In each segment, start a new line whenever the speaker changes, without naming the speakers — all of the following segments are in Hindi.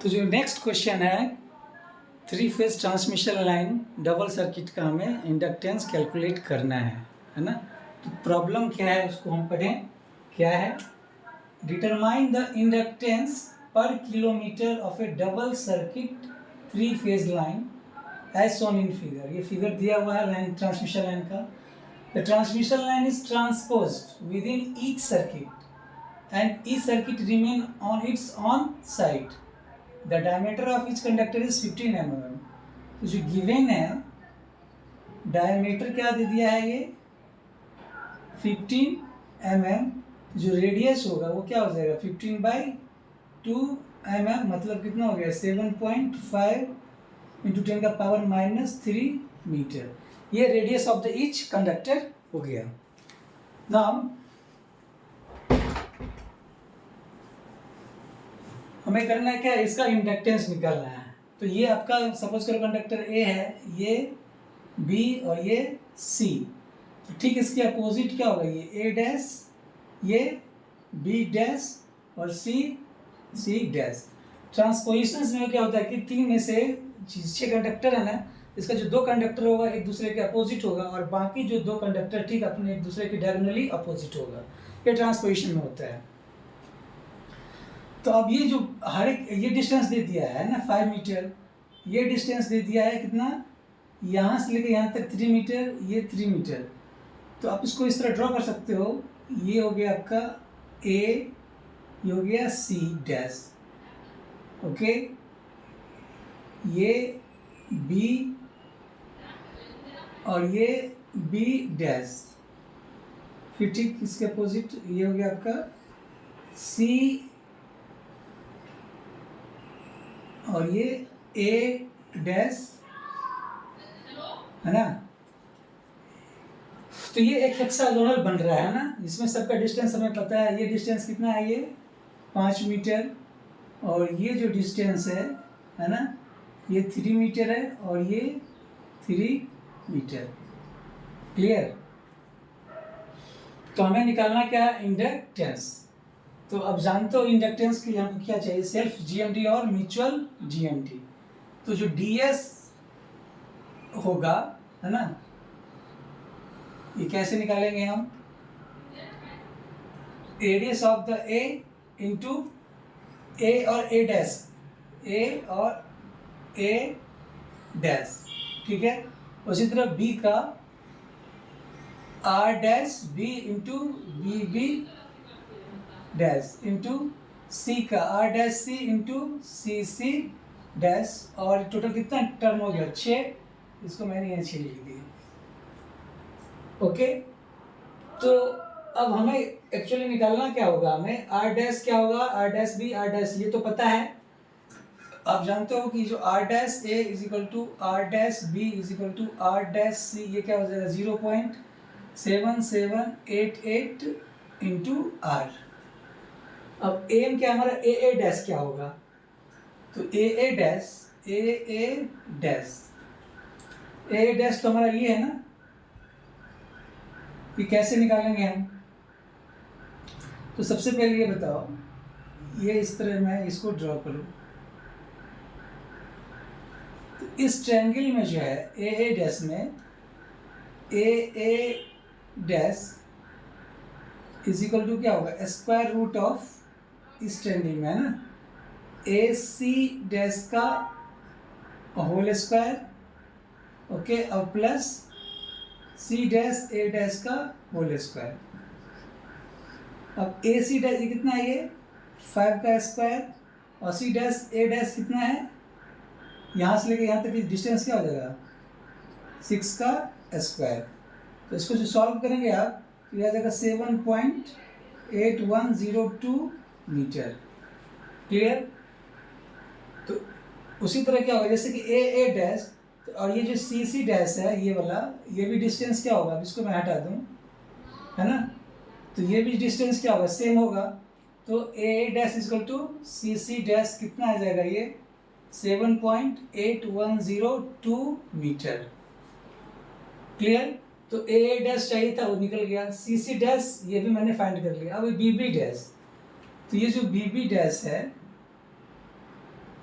तो जो नेक्स्ट क्वेश्चन है, three phase transmission line double circuit का हमें इंडक्टेंस कैलकुलेट करना है ना। तो प्रॉब्लम क्या है उसको हम पढ़ें। क्या है, determine the inductance per kilometre of a double circuit three phase line as shown in figure. ये फिगर दिया हुआ है लाइन, ट्रांसमिशन लाइन का। The transmission line is transposed within each circuit and each circuit remain on its own side. The diameter of each conductor is 15 mm. तो जो गिवन है डायमीटर क्या दे दिया है, ये 15 mm। जो रेडियस होगा वो क्या हो जाएगा 15/2 mm, मतलब कितना हो गया 7.5 × 10⁻³ मीटर। ये radius of the each conductor हो गया। नाउ हमें करना है क्या, इसका इंडक्टेंस निकालना है। तो ये आपका सपोज करो कंडक्टर ए है, ये बी और ये सी। तो ठीक इसके अपोजिट क्या होगा, ये ए डैश, ये बी डैश और सी डैश। ट्रांसपोजिशन में क्या होता है कि तीन में से 6 कंडक्टर है ना, इसका जो 2 कंडक्टर होगा एक दूसरे के अपोजिट होगा और बाकी जो 2 कंडक्टर ठीक अपने एक दूसरे के डायगोनली अपोजिट होगा। ये ट्रांसपोजिशन में होता है। तो अब ये जो हर एक ये डिस्टेंस दे दिया है ना 5 मीटर, ये डिस्टेंस दे दिया है कितना, यहाँ से लेकर यहाँ तक 3 मीटर, ये 3 मीटर। तो आप इसको इस तरह ड्रॉ कर सकते हो। ये हो गया आपका ए, ये हो गया सी डैश, ओके, ये बी और ये बी डैश। फिर ठीक इसके अपोजिट ये हो गया आपका सी और ये ए डैश, है ना। तो ये एक हेक्सागोनल बन रहा है ना, इसमें सबका डिस्टेंस हमें पता है। ये डिस्टेंस कितना है, ये 5 मीटर और ये जो डिस्टेंस है ना, ये 3 मीटर है और ये 3 मीटर। क्लियर। तो हमें निकालना क्या है, इंडक्टेंस। तो अब जानते हो इंडक्टेंस के लिए हमको क्या चाहिए, सेल्फ जीएमडी और म्यूचुअल जीएमडी। तो जो डीएस होगा, है ना, ये कैसे निकालेंगे हम, radius of the A into A और ए डैश, ए और ए डैश, ठीक है। उसी तरह बी का R dash B into B B dash into C का R dash C into C C dash. और टोटल कितना टर्म हो गया 6, इसको मैंने यहाँ 6 लिख दिया, ओके। तो अब हमें एक्चुअली निकालना क्या होगा, हमें आर डैश क्या होगा, R dash B R dash, ये तो पता है। आप जानते हो कि जो R dash A is equal to R dash B is equal to R dash C, ये क्या हो जाएगा 0.7788 इंटू आर। अब एम क्या हमारा ए डैश क्या होगा, तो ए डैश ए डैश तो हमारा ये है ना। ये कैसे निकालेंगे हम, तो सबसे पहले ये बताओ, ये इस तरह मैं इसको ड्रॉ करूं। तो इस ट्रायंगल में जो है ए डैश में ए डैश इज इक्वल टू क्या होगा, स्क्वायर रूट ऑफ इस ट्रायंगल में, है ना, ए सी डैश का होल स्क्वायर, ओके, और प्लस सी डैश ए डैश का होल स्क्वायर। अब ए सी डैश ये कितना है, ये 5 का स्क्वायर, और सी डैश ए डैश कितना है, यहाँ से लेकर यहाँ तक की डिस्टेंस क्या हो जाएगा 6 का स्क्वायर। तो इसको जो सॉल्व करेंगे आप, तो यह आ जाएगा 7.8102 मीटर। क्लियर। तो उसी तरह क्या होगा, जैसे कि ए डैश, तो और ये जो सी डैश है ये वाला, ये भी डिस्टेंस क्या होगा, इसको मैं हटा दूं, है ना, तो ये भी डिस्टेंस क्या होगा, सेम होगा। तो A dash equal to C dash कितना आ जाएगा, ये 7.8102 मीटर। क्लियर। तो ए डैश चाहिए था वो निकल गया, सी डैश ये भी मैंने फाइंड कर लिया। अब बी डैश, तो ये जो बी डैश है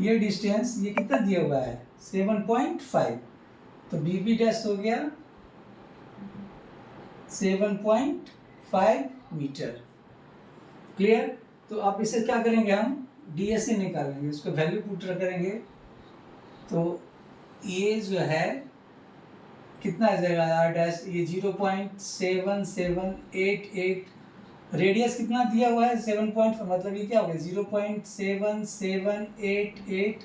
ये डिस्टेंस ये कितना दिया हुआ है 7.5, तो बी बी डैश हो गया 7.5 मीटर। क्लियर। तो आप इसे क्या करेंगे, हम डी एस सी निकालेंगे, उसको वैल्यू पुट करेंगे। तो ये जो है कितना आ जाएगा आर डैश, ये 0.7788, रेडियस कितना दिया हुआ है 7. मतलब ये क्या हो गया 0.7788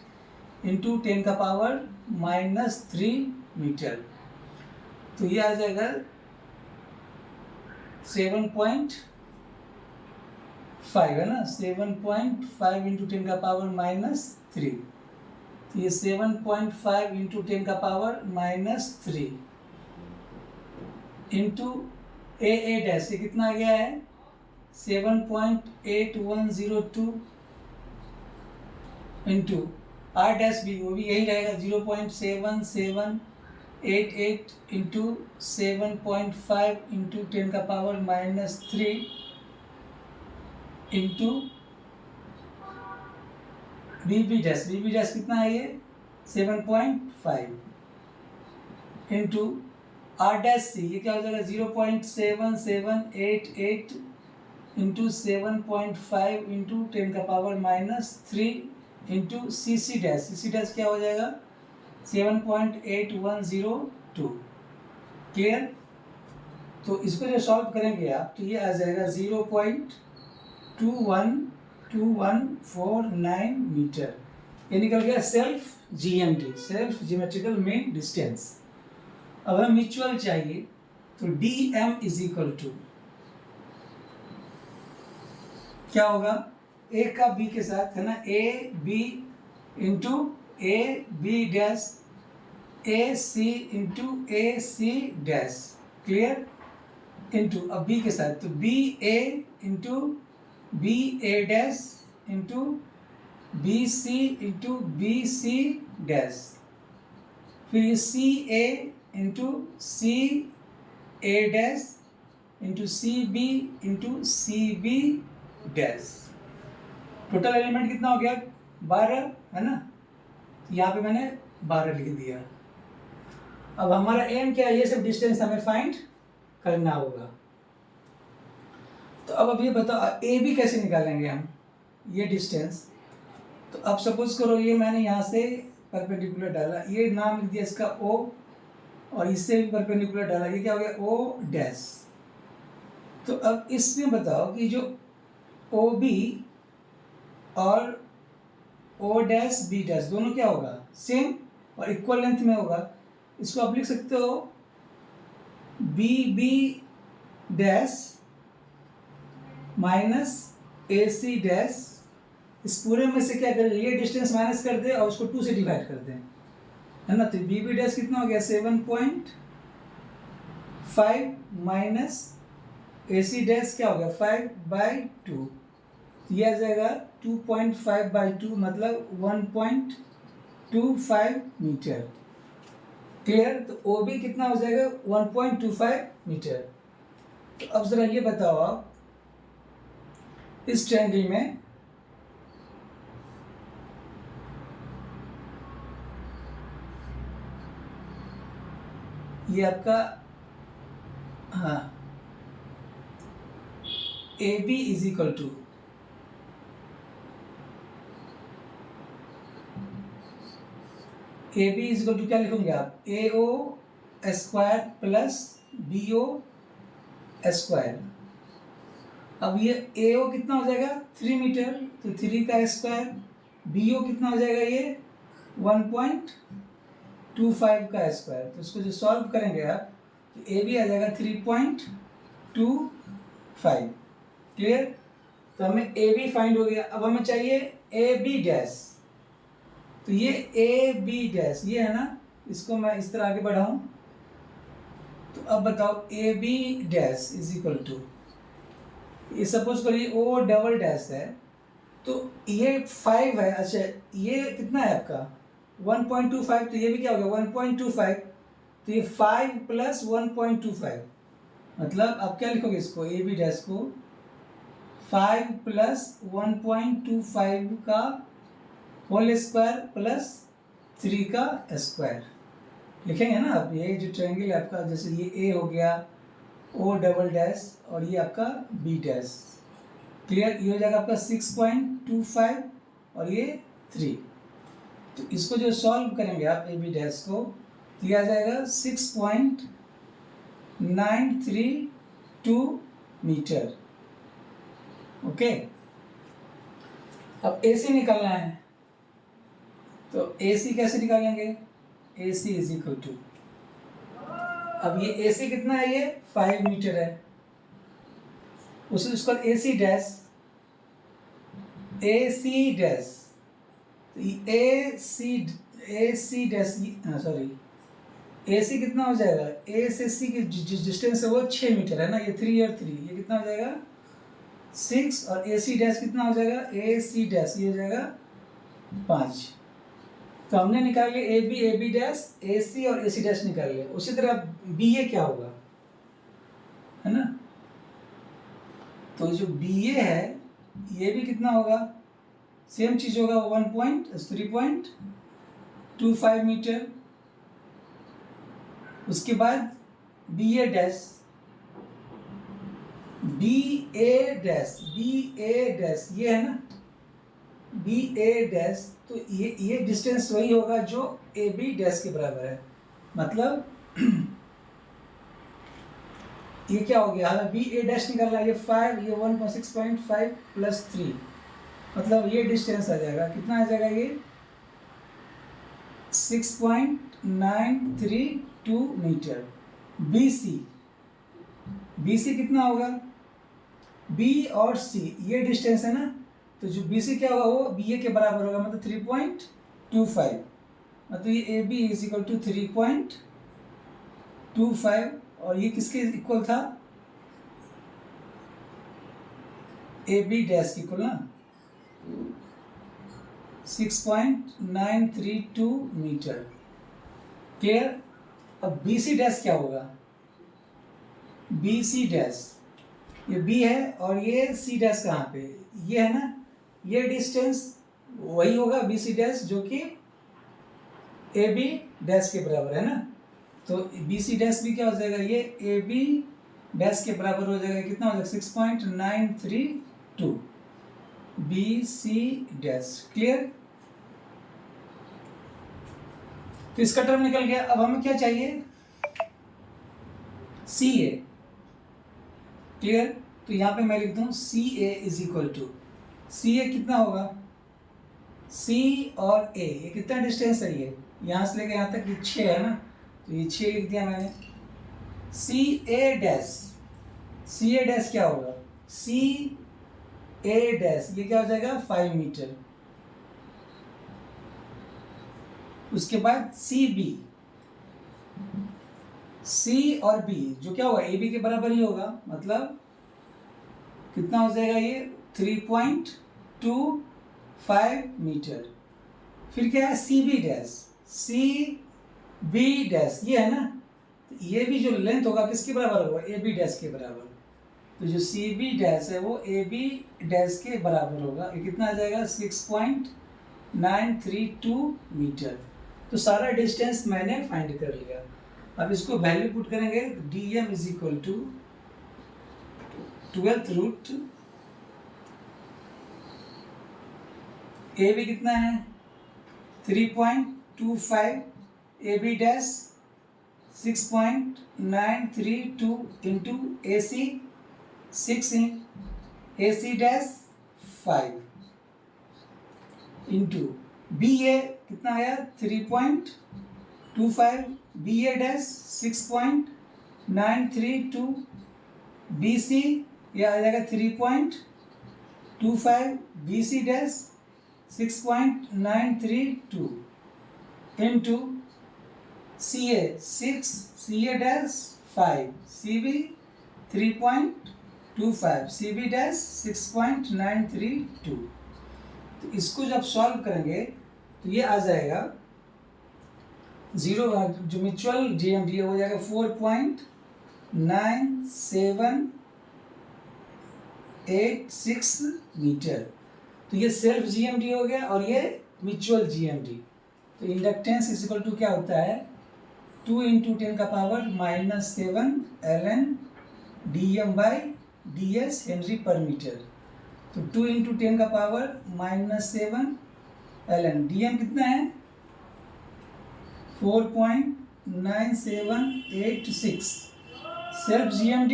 इंटू 10⁻³ मीटर। तो ये आ जाएगा 7.5 है ना, 7.5 इंटू 10⁻³ तो ये 7.5 इंटू 10⁻³ इंटू ए डैश, ये कितना आ गया है 7.8102 इंटू आर डैश भी, वो भी यही रहेगा 0.7788 into 7.5 into 10⁻³ into B B dash कितना है ये 7.5 इंटू आर डैश सी, ये क्या हो जाएगा 0.7788 into 7.5 into 10⁻³ into C C dash क्या हो जाएगा 7.8102। क्लियर। तो इसको जो सॉल्व करेंगे आप, तो ये आ जाएगा 0.212149 मीटर। ये निकल गया self GMD, self geometrical mean distance. अब हमें म्यूचुअल चाहिए, तो D M is equal to क्या होगा, ए का बी के साथ है ना, A B into A B dash A C into A C dash. Clear. Into अब बी के साथ, तो B A into B A dash into B C into B C dash, फिर C A into C A dash into c B into c B dash. Total element कितना हो गया 12 है ना, यहाँ पे मैंने 12 लिख दिया। अब हमारा एम क्या है, ये सब डिस्टेंस हमें फाइंड करना होगा। तो अब ये बताओ ए बी कैसे निकालेंगे हम, ये डिस्टेंस। तो अब सपोज करो ये मैंने यहाँ से परपेंडिकुलर डाला, ये नाम लिख दिया इसका ओ, और इससे भी परपेंडिकुलर डाला, ये क्या हो गया ओ डैश। तो अब इसमें बताओ कि जो ओ बी और ओ डैश बी डैश दोनों क्या होगा सेम और इक्वल लेंथ में होगा। इसको आप लिख सकते हो बी बी डैश माइनस ए सी डैश। इस पूरे में से क्या करें, ये डिस्टेंस माइनस कर दे और उसको 2 से डिवाइड कर दें, है ना। तो बी बी डैश कितना हो गया 7.5 माइनस ए सी डैश क्या हो गया 5/2, ये आ जाएगा 2.5/2 मतलब 1.25 मीटर। क्लियर। तो ओ बी कितना हो जाएगा 1.25 मीटर। तो अब जरा ये बताओ आप, इस ट्रायंगल में ये आपका हाँ A B is equal to A B is equal to क्या लिखोगे आप A O square plus B O square. अब ये ए ओ कितना हो जाएगा 3 मीटर, तो 3 का स्क्वायर, बी ओ कितना हो जाएगा ये 1.25 का स्क्वायर। तो इसको जो सॉल्व करेंगे आप, तो ए बी आ जाएगा 3.25। क्लियर। तो हमें ए बी फाइंड हो गया। अब हमें चाहिए ए बी डैश। तो ये ए बी डैश ये है ना, इसको मैं इस तरह आगे बढ़ाऊं, तो अब बताओ a B dash is equal to, ये सपोज करिए ओ डबल डैश है, तो ये 5 है। अच्छा ये कितना है आपका 1.25, तो ये भी क्या हो गया 1.25, तो ये 5 + 1.25 मतलब आप क्या लिखोगे इसको ए बी डैश को 5 + 1.25 का होल स्क्वायर प्लस 3 का स्क्वायर लिखेंगे ना आप। ये जो ट्रायंगल है आपका, जैसे ये ए हो गया, ओ डबल डैश और ये आपका बी डैश। क्लियर? ये हो जाएगा आपका 6.25 और ये 3। तो इसको जो सॉल्व करेंगे आप ए बी डैश को, तो ये आ जाएगा 6.932 मीटर। ओके, अब ए सी निकालना है, तो ए सी कैसे निकालेंगे? ए सी इज इक्वल टू, अब ये ए सी कितना है? ये 5 मीटर है। उसका ए C dash, A C dash, A C dash, sorry, ए सी कितना हो जाएगा? ए से सी की जिस डिस्टेंस है वो 6 मीटर है ना, ये 3 और 3, ये कितना हो जाएगा? 6। और ए सी डैश कितना हो जाएगा? ए सी डैश ये हो जाएगा 5। तो हमने निकाल लिया ए बी डैश, ए सी और ए सी डैश निकाल लिया। उसी तरह बी ए क्या होगा, है ना? तो जो बी ए है ये भी कितना होगा? सेम चीज होगा, 3.25 मीटर। उसके बाद B A dash, B A dash ये है ना, बी ए डैश, तो ये डिस्टेंस वही होगा जो ए बी डैश के बराबर है। मतलब ये क्या हो गया? हमें बी ए डैश निकालना है, ये 5, ये 1.6.5 प्लस 3, मतलब ये डिस्टेंस आ जाएगा, कितना आ जाएगा? ये 6.932 मीटर। बी सी कितना होगा? बी और सी ये डिस्टेंस है ना, तो जो बी सी क्या होगा? वो बी ए के बराबर होगा, मतलब 3.25। मतलब ये a B is equal to 3.25, और ये किसके इक्वल था? ए बी डैश इक्वल ना 6.932 मीटर। क्लियर? अब बी सी डैश क्या होगा? बी सी डैश, ये बी है और ये सी डैश कहाँ पे? ये है ना, ये डिस्टेंस वही होगा बी सी डैश जो कि ए बी डैश के बराबर है ना। तो बी सी डैश भी क्या हो जाएगा? ये ए बी डैश के बराबर हो जाएगा, कितना हो जाएगा? 6.932 बी सी डैश। क्लियर? तो इसका टर्म निकल गया। अब हमें क्या चाहिए? सी ए। क्लियर? तो यहां पे मैं लिख दूं सी ए इज इक्वल टू, सी ए कितना होगा? सी और ए ये कितना डिस्टेंस है? ये यहां से लेकर यहां तक ये 6 है ना, तो ये 6 लिख दिया मैंने। सी ए डैश क्या होगा? सी ए डैश ये क्या हो जाएगा? 5 मीटर। उसके बाद सी और बी जो क्या होगा? ए बी के बराबर ही होगा, मतलब कितना हो जाएगा? ये 3.25 मीटर। फिर क्या है? सी बी डैश ये है ना, तो ये भी जो लेंथ होगा किसके बराबर होगा? ए बी डैश के बराबर। तो जो सी बी डैश है वो ए बी डैश के बराबर होगा। ये कितना आ जाएगा? 6.932 मीटर। तो सारा डिस्टेंस मैंने फाइंड कर लिया। अब इसको वैल्यू पुट करेंगे, D M is equal to 12th root, A B कितना है? 3.25, A B dash 6.932 into A C 6 A C dash 5 into B A कितना आया? 3.25, B A dash 6.932, B C ये आ जाएगा 3.25, B C dash 6.932 into C A 6, C A dash 5, C B 3.25, C B dash 6.932। तो इसको जब सॉल्व करेंगे तो ये आ जाएगा 0, जो म्यूचुअल जीएमडी हो जाएगा 4.9786 मीटर। तो ये सेल्फ जीएमडी हो गया और ये म्यूचुअल GMD। तो इंडक्टेंस इज इक्वल टू क्या होता है 2 × 10⁻⁻7 ln dm/ds हेनरी पर मीटर। तो 2 × 10⁻⁻7 ln dm कितना है 4.9786, सेल्फ GMD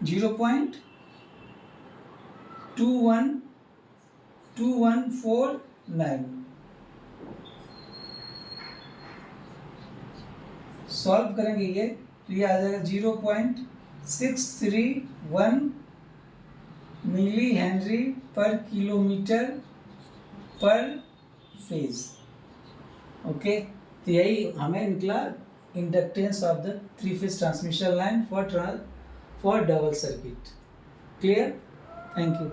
0.2149। सॉल्व करेंगे ये तो ये आ जाएगा 0.631 millihenry per kilometre per phase. Okay, तो यही हमें निकला inductance of the three phase transmission line for double circuit. Clear? Thank you.